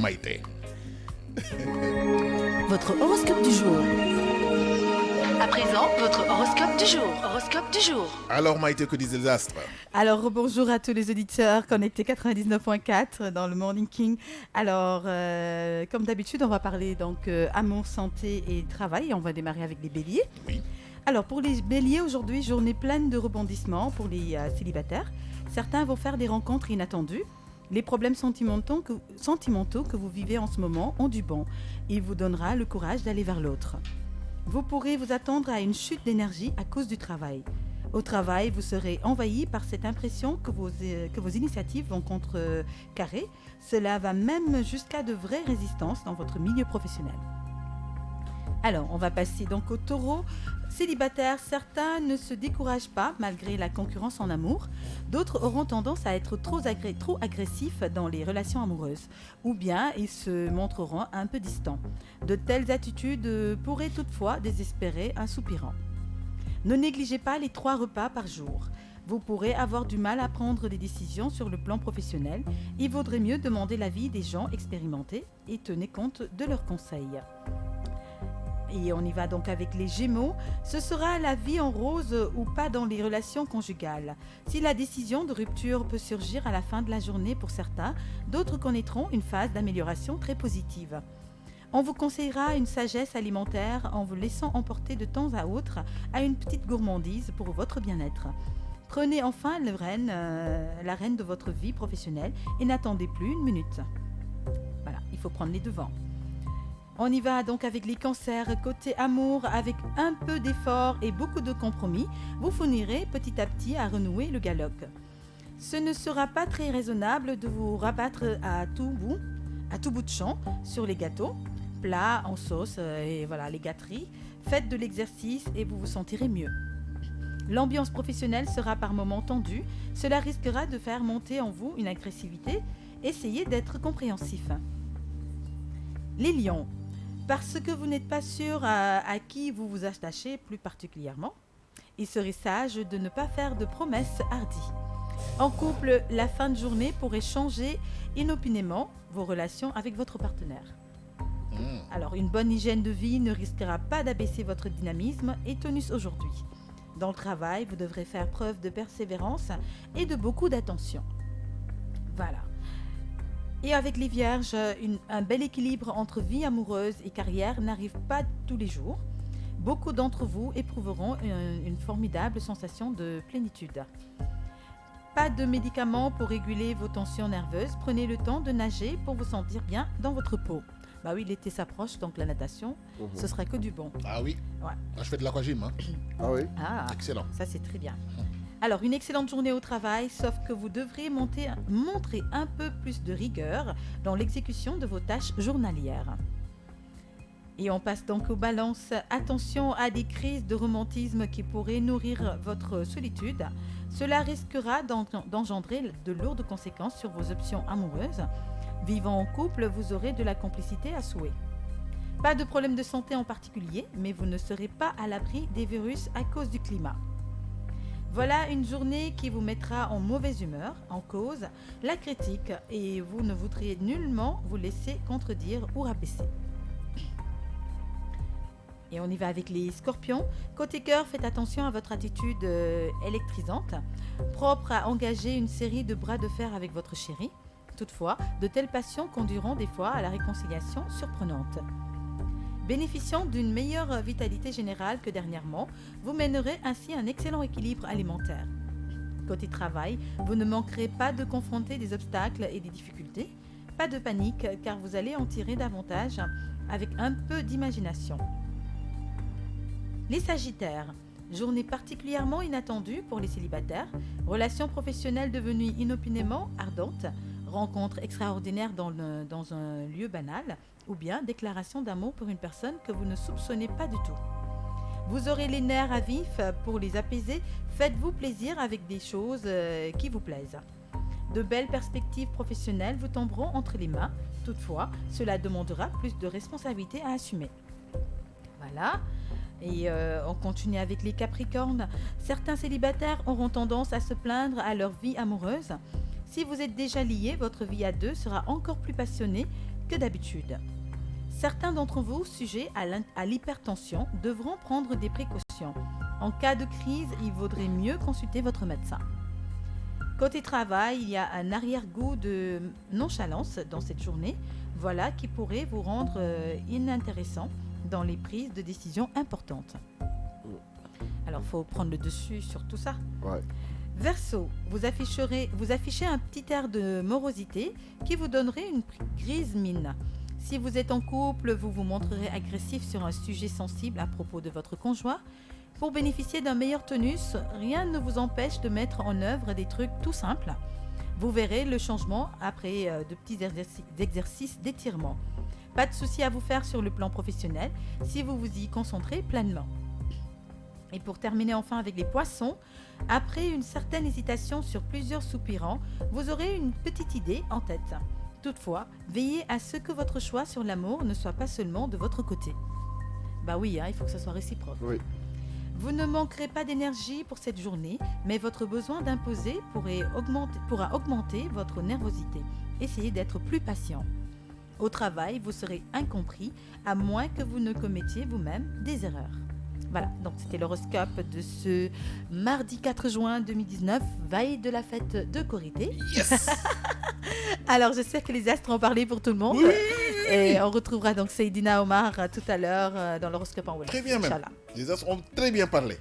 Maïté. Votre horoscope du jour. À présent, votre horoscope du jour. Horoscope du jour. Alors Maïté, que disent les astres? Alors, bonjour à tous les auditeurs connectés 99.4 dans le Morning King. Alors, comme d'habitude, on va parler donc amour, santé et travail. On va démarrer avec les béliers. Oui. Alors, pour les béliers, aujourd'hui, journée pleine de rebondissements pour les célibataires. Certains vont faire des rencontres inattendues. Les problèmes sentimentaux que vous vivez en ce moment ont du bon. Il vous donnera le courage d'aller vers l'autre. Vous pourrez vous attendre à une chute d'énergie à cause du travail. Au travail, vous serez envahi par cette impression que vos initiatives vont contrecarrer. Cela va même jusqu'à de vraies résistances dans votre milieu professionnel. Alors, on va passer donc au taureau. Célibataires, certains ne se découragent pas malgré la concurrence en amour. D'autres auront tendance à être trop agressifs dans les relations amoureuses. Ou bien ils se montreront un peu distants. De telles attitudes pourraient toutefois désespérer un soupirant. Ne négligez pas les 3 repas par jour. Vous pourrez avoir du mal à prendre des décisions sur le plan professionnel. Il vaudrait mieux demander l'avis des gens expérimentés et tenez compte de leurs conseils. Et on y va donc avec les Gémeaux. Ce sera la vie en rose ou pas dans les relations conjugales. Si la décision de rupture peut surgir à la fin de la journée pour certains, d'autres connaîtront une phase d'amélioration très positive. On vous conseillera une sagesse alimentaire en vous laissant emporter de temps à autre à une petite gourmandise pour votre bien-être. Prenez enfin la rêne de votre vie professionnelle et n'attendez plus une minute. Voilà, il faut prendre les devants. On y va donc avec les cancers. Côté amour, avec un peu d'effort et beaucoup de compromis, vous finirez petit à petit à renouer le dialogue. Ce ne sera pas très raisonnable de vous rabattre à tout bout de champ sur les gâteaux, plats en sauce et voilà les gâteries. Faites de l'exercice et vous vous sentirez mieux. L'ambiance professionnelle sera par moments tendue. Cela risquera de faire monter en vous une agressivité. Essayez d'être compréhensif. Les lions. Parce que vous n'êtes pas sûr à qui vous vous attachez plus particulièrement, il serait sage de ne pas faire de promesses hardies. En couple, la fin de journée pourrait changer inopinément vos relations avec votre partenaire. Alors, une bonne hygiène de vie ne risquera pas d'abaisser votre dynamisme et tonus aujourd'hui. Dans le travail, vous devrez faire preuve de persévérance et de beaucoup d'attention. Voilà. Et avec les vierges, un bel équilibre entre vie amoureuse et carrière n'arrive pas tous les jours. Beaucoup d'entre vous éprouveront une formidable sensation de plénitude. Pas de médicaments pour réguler vos tensions nerveuses. Prenez le temps de nager pour vous sentir bien dans votre peau. Bah oui, l'été s'approche, donc la natation, ce sera que du bon. Ah oui. Ouais. Je fais de l'aquagym. Hein. Ah oui. Ah, Excellent. ça c'est très bien. Alors, une excellente journée au travail, sauf que vous devrez montrer un peu plus de rigueur dans l'exécution de vos tâches journalières. Et on passe donc aux balances. Attention à des crises de romantisme qui pourraient nourrir votre solitude. Cela risquera d'engendrer de lourdes conséquences sur vos options amoureuses. Vivant en couple, vous aurez de la complicité à souhait. Pas de problème de santé en particulier, mais vous ne serez pas à l'abri des virus à cause du climat. Voilà une journée qui vous mettra en mauvaise humeur, en cause la critique, et vous ne voudriez nullement vous laisser contredire ou rabaisser. Et on y va avec les scorpions. Côté cœur, faites attention à votre attitude électrisante, propre à engager une série de bras de fer avec votre chéri. Toutefois, de telles passions conduiront des fois à la réconciliation surprenante. Bénéficiant d'une meilleure vitalité générale que dernièrement, vous mènerez ainsi un excellent équilibre alimentaire. Côté travail, vous ne manquerez pas de confronter des obstacles et des difficultés. Pas de panique, car vous allez en tirer davantage avec un peu d'imagination. Les Sagittaires. Journée particulièrement inattendue pour les célibataires. Relations professionnelles devenues inopinément ardentes. Rencontre extraordinaire dans un lieu banal. Ou bien déclaration d'amour pour une personne que vous ne soupçonnez pas du tout. Vous aurez les nerfs à vif. Pour les apaiser, faites-vous plaisir avec des choses qui vous plaisent. De belles perspectives professionnelles vous tomberont entre les mains. Toutefois, cela demandera plus de responsabilités à assumer. Voilà. Et on continue avec les Capricornes. Certains célibataires auront tendance à se plaindre à leur vie amoureuse. Si vous êtes déjà liés, votre vie à deux sera encore plus passionnée que d'habitude. Certains d'entre vous, sujets à l'hypertension, devront prendre des précautions. En cas de crise, il vaudrait mieux consulter votre médecin. Côté travail, il y a un arrière-goût de nonchalance dans cette journée, voilà qui pourrait vous rendre inintéressant dans les prises de décisions importantes. Alors, il faut prendre le dessus sur tout ça. Ouais. Verseau, vous affichez un petit air de morosité qui vous donnerait une grise mine. Si vous êtes en couple, vous vous montrerez agressif sur un sujet sensible à propos de votre conjoint. Pour bénéficier d'un meilleur tonus, rien ne vous empêche de mettre en œuvre des trucs tout simples. Vous verrez le changement après de petits exercices d'étirement. Pas de souci à vous faire sur le plan professionnel si vous vous y concentrez pleinement. Et pour terminer enfin avec les poissons, après une certaine hésitation sur plusieurs soupirants, vous aurez une petite idée en tête. Toutefois, veillez à ce que votre choix sur l'amour ne soit pas seulement de votre côté. Bah oui, il faut que ça soit réciproque. Oui. Vous ne manquerez pas d'énergie pour cette journée, mais votre besoin d'imposer pourra augmenter votre nervosité. Essayez d'être plus patient. Au travail, vous serez incompris, à moins que vous ne commettiez vous-même des erreurs. Voilà, donc c'était l'horoscope de ce mardi 4 juin 2019, veille de la fête de Korité. Yes. Alors j'espère que les astres ont parlé pour tout le monde. Oui. Et on retrouvera donc Seydina Omar tout à l'heure dans l'horoscope en web. Très bien même. Inch'Allah. Les astres ont très bien parlé.